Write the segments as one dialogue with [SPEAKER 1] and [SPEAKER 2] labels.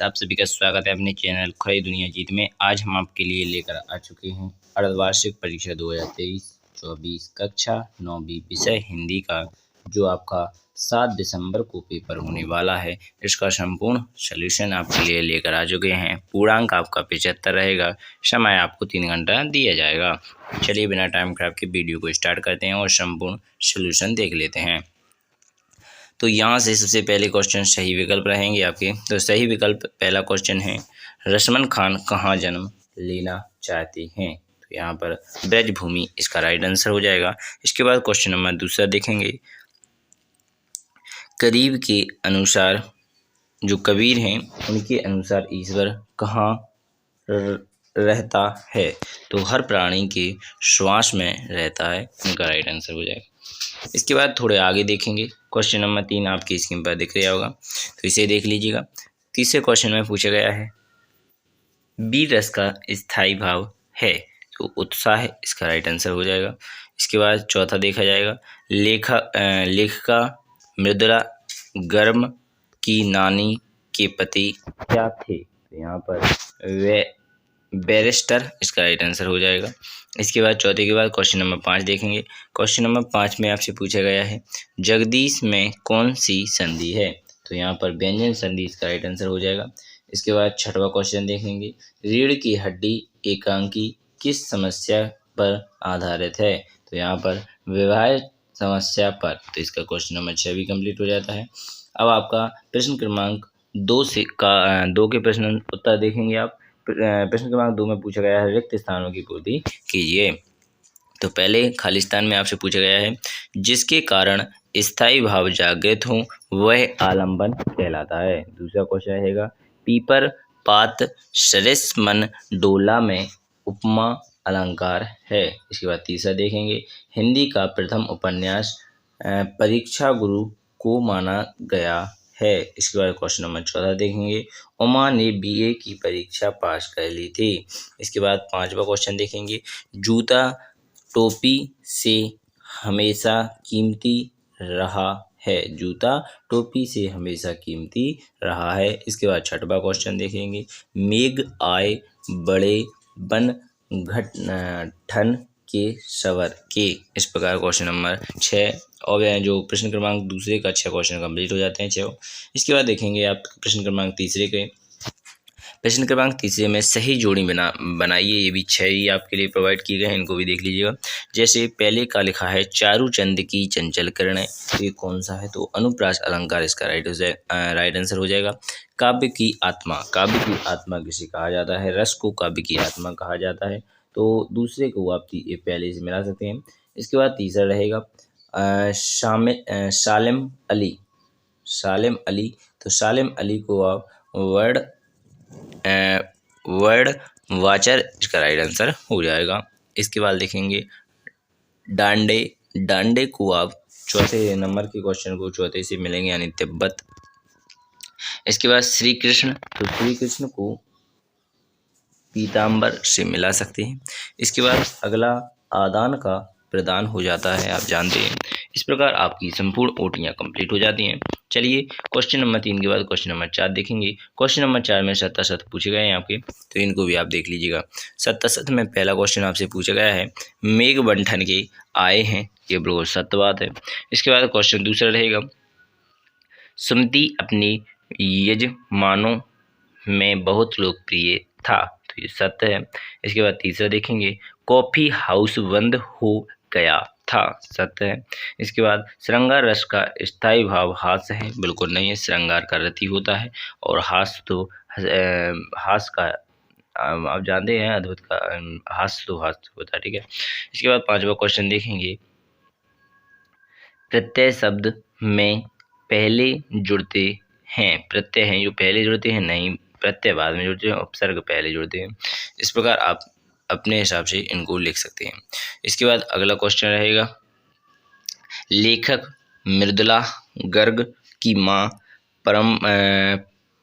[SPEAKER 1] आप सभी का स्वागत है अपने चैनल खड़ी दुनिया जीत में। आज हम आपके लिए लेकर आ चुके हैं अर्धवार्षिक परीक्षा 2023-24 कक्षा 9वीं विषय हिंदी का, जो आपका 7 दिसंबर को पेपर होने वाला है। इसका संपूर्ण सलूशन आपके लिए लेकर आ चुके हैं। पूर्णांक आपका 75 रहेगा। समय आपको 3 घंटा दिया जाएगा। चलिए बिना टाइम खराब के वीडियो को स्टार्ट करते हैं और संपूर्ण सलूशन देख लेते हैं। तो यहाँ से सबसे पहले क्वेश्चन सही विकल्प रहेंगे आपके। तो सही विकल्प पहला क्वेश्चन है, रसमन खान कहाँ जन्म लेना चाहते हैं? तो यहाँ पर ब्रजभूमि इसका राइट आंसर हो जाएगा। इसके बाद क्वेश्चन नंबर दूसरा देखेंगे, करीब के अनुसार जो कबीर हैं उनके अनुसार ईश्वर कहाँ रहता है? तो हर प्राणी के श्वास में रहता है, उनका राइट आंसर हो जाएगा। इसके बाद थोड़े आगे देखेंगे, क्वेश्चन नंबर 3 आपकी स्क्रीन पर दिख रहा होगा, तो इसे देख लीजिएगा। तीसरे क्वेश्चन में पूछा गया है, वीर रस का स्थायी भाव है? तो उत्साह है, इसका राइट आंसर हो जाएगा। इसके बाद चौथा देखा जाएगा, लेखिका मृदुला गर्म की नानी के पति क्या थे? तो यहाँ पर वे बैरिस्टर, इसका राइट आंसर हो जाएगा। इसके बाद चौथे के बाद क्वेश्चन नंबर 5 देखेंगे। क्वेश्चन नंबर 5 में आपसे पूछा गया है, जगदीश में कौन सी संधि है? तो यहाँ पर व्यंजन संधि इसका राइट आंसर हो जाएगा। इसके बाद छठवां क्वेश्चन देखेंगे, रीढ़ की हड्डी एकांकी किस समस्या पर आधारित है? तो यहाँ पर विवाह समस्या पर। तो इसका क्वेश्चन नंबर 6 भी कंप्लीट हो जाता है। अब आपका प्रश्न क्रमांक 2 के प्रश्न उत्तर देखेंगे आप। प्रश्न क्रमांक 2 में पूछा गया है, रिक्त स्थानों की पूर्ति कीजिए। तो पहले खालिस्तान में आपसे पूछा गया है, जिसके कारण स्थायी भाव जागृत हो वह आलंबन कहलाता है। दूसरा क्वेश्चन रहेगा, पीपर पात सरिस मन डोला में उपमा अलंकार है। इसके बाद तीसरा देखेंगे, हिंदी का प्रथम उपन्यास परीक्षा गुरु को माना गया है। इसके बाद क्वेश्चन नंबर 14 देखेंगे, उमा ने बीए की परीक्षा पास कर ली थी। इसके बाद पांचवा क्वेश्चन देखेंगे, जूता टोपी से हमेशा कीमती रहा है? जूता टोपी से हमेशा कीमती रहा है। इसके बाद छठवां क्वेश्चन देखेंगे, मेघ आए बड़े बन घट ठन के सवर के। इस प्रकार क्वेश्चन नंबर 6 और जो प्रश्न क्रमांक दूसरे का 6 क्वेश्चन कंप्लीट हो जाते हैं 6। इसके बाद देखेंगे आप प्रश्न क्रमांक तीसरे के। प्रश्न क्रमांक तीसरे में सही जोड़ी बनाइए। ये भी 6 ही आपके लिए प्रोवाइड किए गए हैं, इनको भी देख लीजिएगा। जैसे पहले का लिखा है, चारू चंद की चंचल किरणें, तो ये कौन सा है? तो अनुप्रास अलंकार इसका राइट आंसर हो जाएगा। काव्य की आत्मा किसे कहा जाता है? रस को काव्य की आत्मा कहा जाता है। तो दूसरे को आप ये पहले से मिला सकते हैं। इसके बाद तीसरा रहेगा सालिम अली। तो सालिम अली को आप वर्ड वाचर, इसका राइट आंसर हो जाएगा। इसके बाद देखेंगे डांडे को आप चौथे नंबर के क्वेश्चन को चौथे से मिलेंगे, यानी तिब्बत। इसके बाद श्री कृष्ण, तो श्री कृष्ण को पीताम्बर से मिला सकते हैं। इसके बाद अगला आदान का प्रदान हो जाता है, आप जानते हैं। इस प्रकार आपकी संपूर्ण ओटियां कंप्लीट हो जाती हैं। चलिए क्वेश्चन नंबर 3 के बाद क्वेश्चन नंबर 4 देखेंगे। क्वेश्चन नंबर 4 में सत्ता पूछे गए हैं आपके, तो इनको भी आप देख लीजिएगा। सत्ता में पहला क्वेश्चन आपसे पूछा गया है, मेघ बंठन के आए हैं, ये बिल्कुल सत्य बात है। इसके बाद क्वेश्चन दूसरा रहेगा, सुमति अपनी यजमानों में बहुत लोकप्रिय था, तो ये सत्य है। इसके बाद तीसरा देखेंगे, कॉफी हाउस बंद हो गया था, सत्य है। इसके बाद श्रृंगार रस का स्थायी भाव हास्य है, बिल्कुल नहीं है। श्रृंगार का रति होता है और हास्य का आप जानते हैं, अद्भुत का हास्य होता है, ठीक है। इसके बाद पांचवा क्वेश्चन देखेंगे, प्रत्यय शब्द में पहले जुड़ते हैं, प्रत्यय हैं जो पहले जुड़ते हैं, नहीं प्रत्यय बाद में जुड़ते हैं, उपसर्ग पहले जुड़ते हैं। इस प्रकार आप अपने हिसाब से इनको लिख सकते हैं। इसके बाद अगला क्वेश्चन रहेगा, लेखक मृदुला गर्ग की मां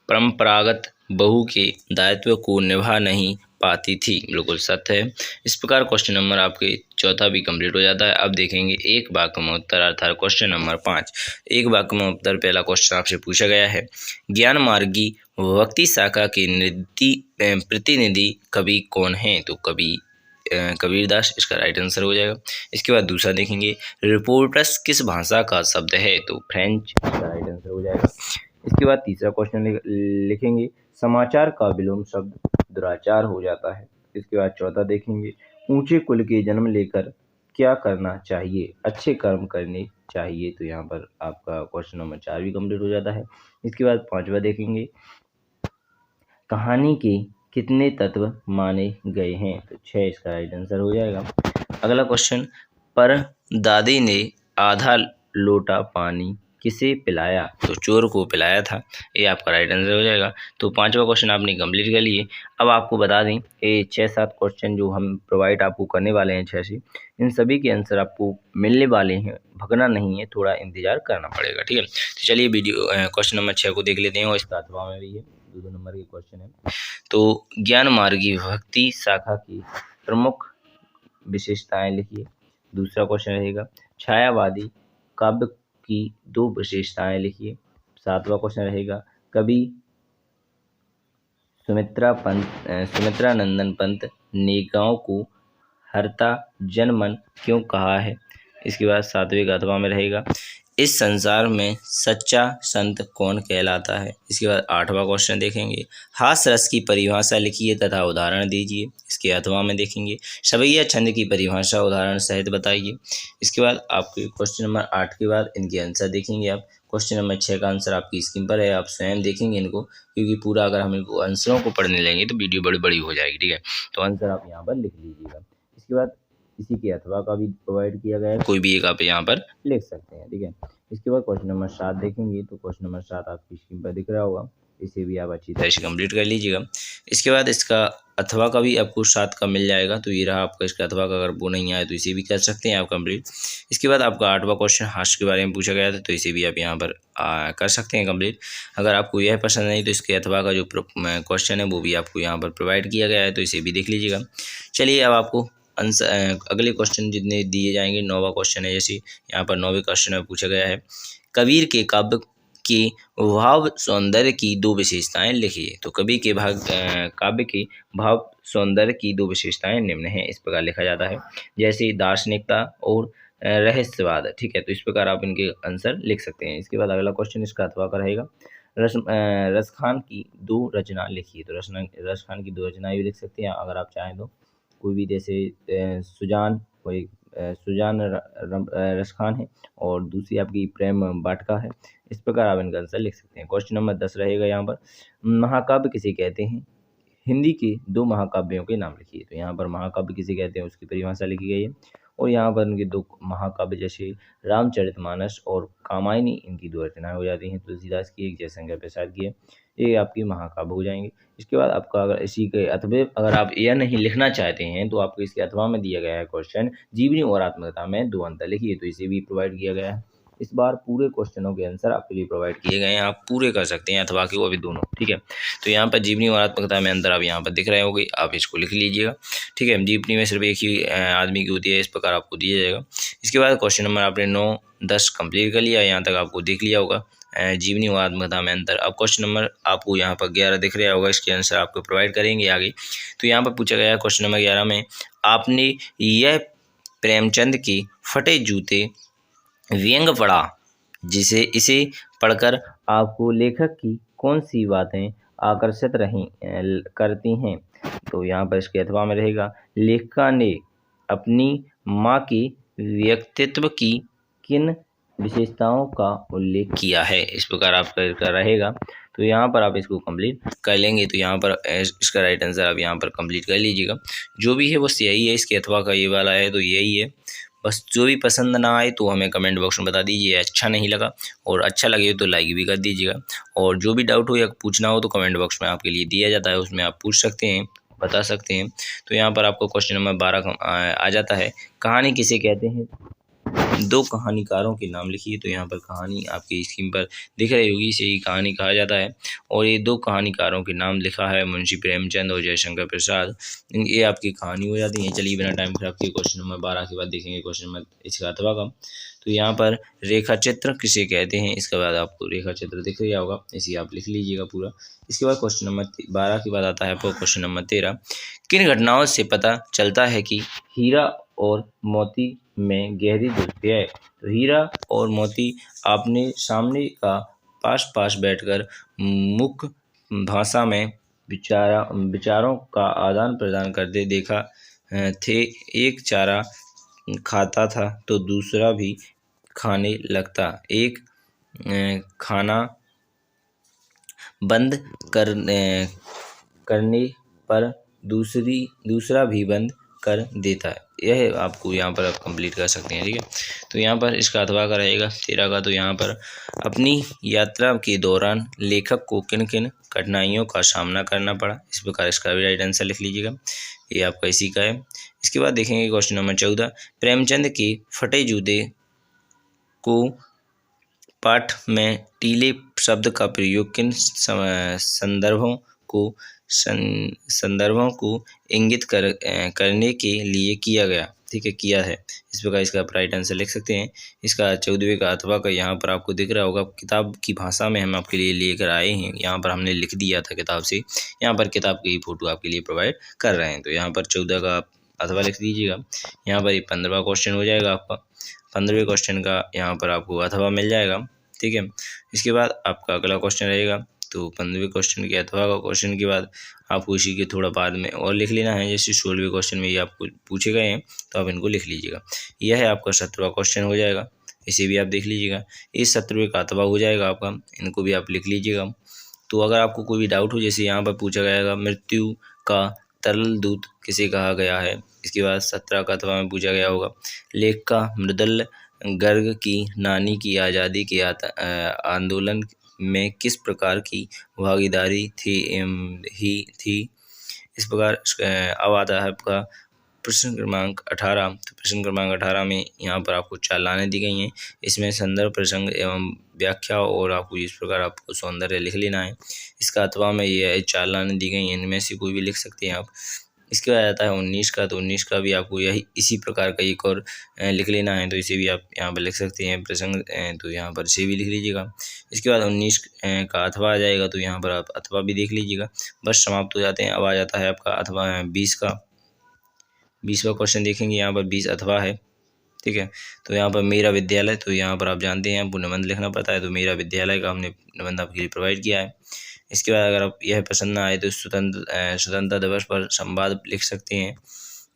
[SPEAKER 1] परंपरागत बहू के दायित्व को निभा नहीं पाती थी, बिल्कुल सत्य है। इस प्रकार क्वेश्चन नंबर आपके चौथा भी कंप्लीट हो जाता है। अब देखेंगे एक वाक्य में उत्तर, अर्थात क्वेश्चन नंबर 5। एक वाक्य में उत्तर पहला क्वेश्चन आपसे पूछा गया है, ज्ञान मार्गी वक्ती शाखा के प्रतिनिधि कवि कौन हैं? तो कबीरदास इसका राइट आंसर हो जाएगा। इसके बाद दूसरा देखेंगे, रिपोर्टर्स किस भाषा का शब्द है? तो फ्रेंच इसका राइट आंसर हो जाएगा। इसके बाद तीसरा क्वेश्चन लिखेंगे, समाचार का विलोम शब्द दुराचार हो जाता है। इसके बाद चौथा देखेंगे, ऊंचे कुल के जन्म लेकर क्या करना चाहिए? अच्छे कर्म करने चाहिए। तो यहाँ पर आपका क्वेश्चन नंबर 4 भी कंप्लीट हो जाता है। इसके बाद पांचवा देखेंगे, कहानी के कितने तत्व माने गए हैं? तो 6 इसका राइट आंसर हो जाएगा। अगला क्वेश्चन, पर दादी ने आधा लोटा पानी किसे पिलाया? तो चोर को पिलाया था। ये आपका राइट आंसर हो जाएगा। तो पांचवा क्वेश्चन आपने कंप्लीट कर लिए। अब आपको बता दें, ये 6-7 क्वेश्चन जो हम प्रोवाइड आपको करने वाले हैं 6 से, इन सभी के आंसर आपको मिलने वाले हैं। भगना नहीं है, थोड़ा इंतजार करना पड़ेगा, ठीक है। तो चलिए वीडियो क्वेश्चन नंबर 6 को देख लेते हैं, और इसका अथवा में भी है, 2 नंबर के क्वेश्चन है। तो ज्ञान मार्गी भक्ति शाखा की प्रमुख विशेषताएं लिखिए। दूसरा क्वेश्चन रहेगा, छायावादी काव्य की 2 विशेषताएं लिखिए। 7वां क्वेश्चन रहेगा, कवि सुमित्रा नंदन पंत ने गांव को हरता जनमन क्यों कहा है? इसके बाद 7वें का अथवा में रहेगा, इस संसार में सच्चा संत कौन कहलाता है? इसके बाद 8वां क्वेश्चन देखेंगे, हास्य रस की परिभाषा लिखिए तथा उदाहरण दीजिए। इसके अथवा में देखेंगे, सवैया छंद की परिभाषा उदाहरण सहित बताइए। इसके बाद आपके क्वेश्चन नंबर 8 के बाद इनके आंसर देखेंगे आप। क्वेश्चन नंबर 6 का आंसर आपकी स्क्रीन पर है, आप स्वयं देखेंगे इनको, क्योंकि पूरा अगर हम इनको आंसरों को पढ़ने लेंगे तो वीडियो बड़ी बड़ी हो जाएगी, ठीक है। तो आंसर आप यहाँ पर लिख लीजिएगा। इसके बाद इसी के अथवा का भी प्रोवाइड किया गया है, कोई भी एक आप यहाँ पर लिख सकते हैं, ठीक है। इसके बाद क्वेश्चन नंबर 7 देखेंगे, तो क्वेश्चन नंबर 7 आपकी स्क्रीन पर दिख रहा होगा, इसे भी आप अच्छी तरह से कंप्लीट कर लीजिएगा। इसके बाद इसका अथवा का भी आपको 7 का मिल जाएगा, तो ये रहा आपका इसका अथवा का, अगर वो नहीं आए तो इसे भी कर सकते हैं आप कंप्लीट। इसके बाद आपका 8वां क्वेश्चन हास्य के बारे में पूछा गया था, तो इसे भी आप यहाँ पर कर सकते हैं कंप्लीट। अगर आपको यह पसंद नहीं तो इसके अथवा का जो क्वेश्चन है वो भी आपको यहाँ पर प्रोवाइड किया गया है, तो इसे भी देख लीजिएगा। चलिए अब आपको आंसर अगले क्वेश्चन जितने दिए जाएंगे, 9वां क्वेश्चन है, जैसे यहाँ पर 9वें क्वेश्चन में पूछा गया है, कबीर के काव्य के भाव सौंदर्य की 2 विशेषताएं लिखिए। तो कवि के काव्य के भाव सौंदर्य की 2 विशेषताएं निम्न हैं, इस प्रकार लिखा जाता है, जैसे दार्शनिकता और रहस्यवाद, ठीक है। तो इस प्रकार आप इनके आंसर लिख सकते हैं। इसके बाद अगला क्वेश्चन इसका अथवा का रहेगा, रसखान की 2 रचना लिखिए। तो रसखान की 2 रचनाएं भी लिख सकते हैं अगर आप चाहें तो, कोई भी, जैसे सुजान रसखान है और दूसरी आपकी प्रेम वाटिका है। इस प्रकार आप इनका आंसर लिख सकते हैं। क्वेश्चन नंबर 10 रहेगा यहाँ पर, महाकाव्य किसे कहते हैं? हिंदी के 2 महाकाव्यों के नाम लिखिए। तो यहाँ पर महाकाव्य किसे कहते हैं उसकी परिभाषा लिखी गई है, और यहाँ पर इनके 2 महाकाव्य जैसे रामचरितमानस और कामायनी, इनकी 2 रचनाएं हो जाती हैं। तुलसीदास की एक, जयशंकर प्रसाद की है, ये आपकी महाकाव्य हो जाएंगे। इसके बाद आपका अगर इसी के अथवे अगर आप यह नहीं लिखना चाहते हैं तो आपको इसके अथवा में दिया गया है क्वेश्चन, जीवनी और आत्मकथा में 2 अंतर लिखिए। तो इसे भी प्रोवाइड किया गया है। इस बार पूरे क्वेश्चनों के आंसर आपके लिए प्रोवाइड किए गए हैं, आप पूरे कर सकते हैं अथवा के वो भी दोनों, ठीक है। तो यहाँ पर जीवनी और आत्मकथा में अंतर आप यहाँ पर दिख रहे होंगे, आप इसको लिख लीजिएगा, ठीक है। जीवनी में सिर्फ एक ही आदमी की होती है, इस प्रकार आपको दिया जाएगा। इसके बाद क्वेश्चन नंबर आपने 9-10 कंप्लीट कर लिया, यहाँ तक आपको देख लिया होगा जीवनी और आत्मकथा में अंतर। अब क्वेश्चन नंबर आपको यहाँ पर 11 दिख रहा होगा, इसके आंसर आपको प्रोवाइड करेंगे आगे। तो यहाँ पर पूछा गया है क्वेश्चन नंबर 11 में, आपने यह प्रेमचंद के फटे जूते व्यंग पढ़ा, इसे पढ़कर आपको लेखक की कौन सी बातें आकर्षित करती हैं? तो यहाँ पर इसके अथवा में रहेगा, लेखिका ने अपनी माँ के व्यक्तित्व की किन विशेषताओं का उल्लेख किया है? इस प्रकार आपका रहेगा। तो यहाँ पर आप इसको कंप्लीट कर लेंगे, तो यहाँ पर इसका राइट आंसर आप यहाँ पर कंप्लीट कर लीजिएगा। जो भी है बस यही है, इसके अथवा का ये वाला है, तो यही है बस। जो भी पसंद ना आए तो हमें कमेंट बॉक्स में बता दीजिए, अच्छा नहीं लगा, और अच्छा लगे तो लाइक भी कर दीजिएगा। और जो भी डाउट हो या पूछना हो तो कमेंट बॉक्स में आपके लिए दिया जाता है, उसमें आप पूछ सकते हैं, बता सकते हैं। तो यहाँ पर आपको क्वेश्चन नंबर 12 आ जाता है, कहानी किसे कहते हैं? दो कहानीकारों के नाम लिखिए। तो यहाँ पर कहानी आपकी स्क्रीन पर दिख रही होगी, इसे ही कहानी कहा जाता है। और ये दो कहानीकारों के नाम लिखा है, मुंशी प्रेमचंद और जयशंकर प्रसाद। ये आपकी कहानी हो जाती है। चलिए बिना टाइम खराब किए क्वेश्चन नंबर 12 के बाद देखेंगे क्वेश्चन नंबर इसका अथवा का। तो यहाँ पर रेखा चित्र किसे कहते हैं, इसके बाद आपको रेखा चित्र दिख रहा होगा, इसे आप लिख लीजिएगा पूरा। इसके बाद क्वेश्चन नंबर 12 के बाद आता है आपको क्वेश्चन नंबर 13। किन घटनाओं से पता चलता है कि हीरा और मोती में गहरी दोस्ती है। तो हीरा और मोती आपने सामने का पास पास बैठकर मुख्य भाषा में विचारों का आदान प्रदान करते देखा थे। एक चारा खाता था तो दूसरा भी खाने लगता। एक खाना बंद करने पर दूसरा भी बंद कर देता है। यह आपको यहाँ पर आप कंप्लीट कर सकते हैं। ठीक है, तो यहाँ पर इसका अथवा का रहेगा 13 का। तो यहाँ पर अपनी यात्रा के दौरान लेखक को किन किन कठिनाइयों का सामना करना पड़ा, इस प्रकार इसका भी राइट आंसर लिख लीजिएगा। ये आपका इसी का है। इसके बाद देखेंगे क्वेश्चन नंबर 14। प्रेमचंद के फटे जूते को पाठ में टीले शब्द का प्रयोग किन संदर्भों को इंगित करने के लिए किया गया। ठीक है, किया है। इस प्रकार इसका आप राइट आंसर लिख सकते हैं। इसका 14वें का अथवा का यहाँ पर आपको दिख रहा होगा, किताब की भाषा में हम आपके लिए लेकर आए हैं। यहाँ पर हमने लिख दिया था किताब से, यहाँ पर किताब की फोटो आपके लिए प्रोवाइड कर रहे हैं। तो यहाँ पर 14 का अथवा लिख दीजिएगा। यहाँ पर 15वां क्वेश्चन हो जाएगा आपका। 15वें क्वेश्चन का यहाँ पर आपको अथवा मिल जाएगा। ठीक है, इसके बाद आपका अगला क्वेश्चन रहेगा। तो 15वें क्वेश्चन के अथवा का क्वेश्चन के बाद आपको इसी के थोड़ा बाद में और लिख लेना है। जैसे 16वें क्वेश्चन में ये आपको पूछे गए हैं तो आप इनको लिख लीजिएगा। यह है आपका 17वां क्वेश्चन हो जाएगा, इसे भी आप देख लीजिएगा। इस 17वें का अथवा हो जाएगा आपका, इनको भी आप लिख लीजिएगा। तो अगर आपको कोई भी डाउट हो, जैसे यहाँ पर पूछा गया मृत्यु का तरल दूत किसे कहा गया है। इसके बाद 17 का अथवा में पूछा गया होगा लेख का मृदुल गर्ग की नानी की आज़ादी के आंदोलन में किस प्रकार की भागीदारी थी। इस प्रकार अब आता है आपका प्रश्न क्रमांक 18। तो प्रश्न क्रमांक 18 में यहाँ पर आपको 4 लाइनें दी गई हैं। इसमें संदर्भ, प्रसंग एवं व्याख्या और आपको इस प्रकार आपको सौंदर्य लिख लेना है। इसका अथवा में ये 4 लाइनें दी गई हैं, इनमें से कोई भी लिख सकते हैं आप। इसके बाद आता है 19 का। तो 19 का भी आपको यही इसी प्रकार का एक और लिख लेना है। तो इसे भी आप यहाँ पर लिख सकते हैं प्रसंग, तो यहाँ पर इसे भी लिख लीजिएगा। इसके बाद 19 का अथवा आ जाएगा, तो यहाँ पर आप अथवा भी देख लीजिएगा। बस समाप्त हो जाते हैं। अब आ जाता है आपका अथवा 20 का। 20वां क्वेश्चन देखेंगे, यहाँ पर 20 अथवा है। ठीक है, तो यहाँ पर मेरा विद्यालय, तो यहाँ पर आप जानते हैं आपको निबंध लिखना पड़ता है। तो मेरा विद्यालय का हमने निबंध आपके लिए प्रोवाइड किया है। इसके बाद अगर आप यह पसंद ना आए तो स्वतंत्रता दिवस पर संवाद लिख सकते हैं।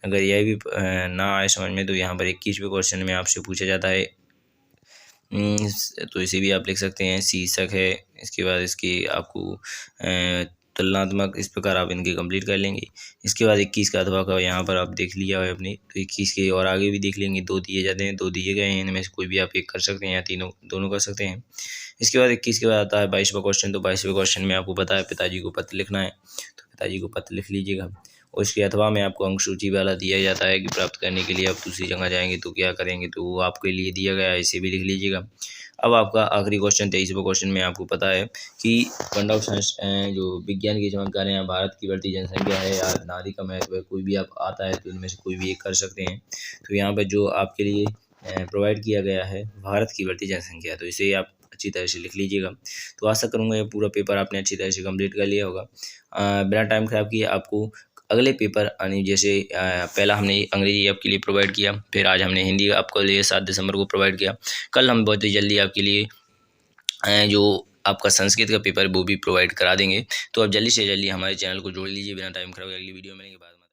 [SPEAKER 1] अगर यह भी ना आए समझ में, तो यहाँ पर 21वें क्वेश्चन में आपसे पूछा जाता है, तो इसे भी आप लिख सकते हैं। शीर्षक है, इसके बाद इसकी आपको तुलनात्मक, इस प्रकार आप इनके कंप्लीट कर लेंगे। इसके बाद 21 का अथवा का यहाँ पर आप देख लिया है अपने। तो 21 के और आगे भी देख लेंगे। 2 दिए जाते हैं, 2 दिए गए हैं, इनमें से कोई भी आप एक कर सकते हैं या दोनों कर सकते हैं। इसके बाद 21 के बाद आता है 22वां क्वेश्चन। तो 22वें क्वेश्चन में आपको पता है पिताजी को पत्र लिखना है, तो पिताजी को पत्र लिख लीजिएगा। और इसके अथवा में आपको अंक सूची वाला दिया जाता है कि प्राप्त करने के लिए आप दूसरी जगह जाएंगे तो क्या करेंगे, तो वो आपके लिए दिया गया है, इसे भी लिख लीजिएगा। अब आपका आखिरी क्वेश्चन 23वां क्वेश्चन में आपको पता है कि फंड ऑफ साइंस जो विज्ञान की चमत्कार है, भारत की बढ़ती जनसंख्या है या नारी का महत्व है, कोई भी आप आता है तो इनमें से कोई भी एक कर सकते हैं। तो यहाँ पर जो आपके लिए प्रोवाइड किया गया है भारत की बढ़ती जनसंख्या, तो इसे आप अच्छी तरह से लिख लीजिएगा। तो आशा करूँगा ये पूरा पेपर आपने अच्छी तरह से कंप्लीट कर लिया होगा। बिना टाइम खराब किए आपको अगले पेपर आने, जैसे पहला हमने अंग्रेजी आपके लिए प्रोवाइड किया, फिर आज हमने हिंदी आपको लिए 7 दिसंबर को प्रोवाइड किया। कल हम बहुत ही जल्दी आपके लिए जो आपका संस्कृत का पेपर वो भी प्रोवाइड करा देंगे। तो आप जल्दी से जल्दी हमारे चैनल को जोड़ लीजिए। बिना टाइम खराब अगली वीडियो मिलेंगे बाद में।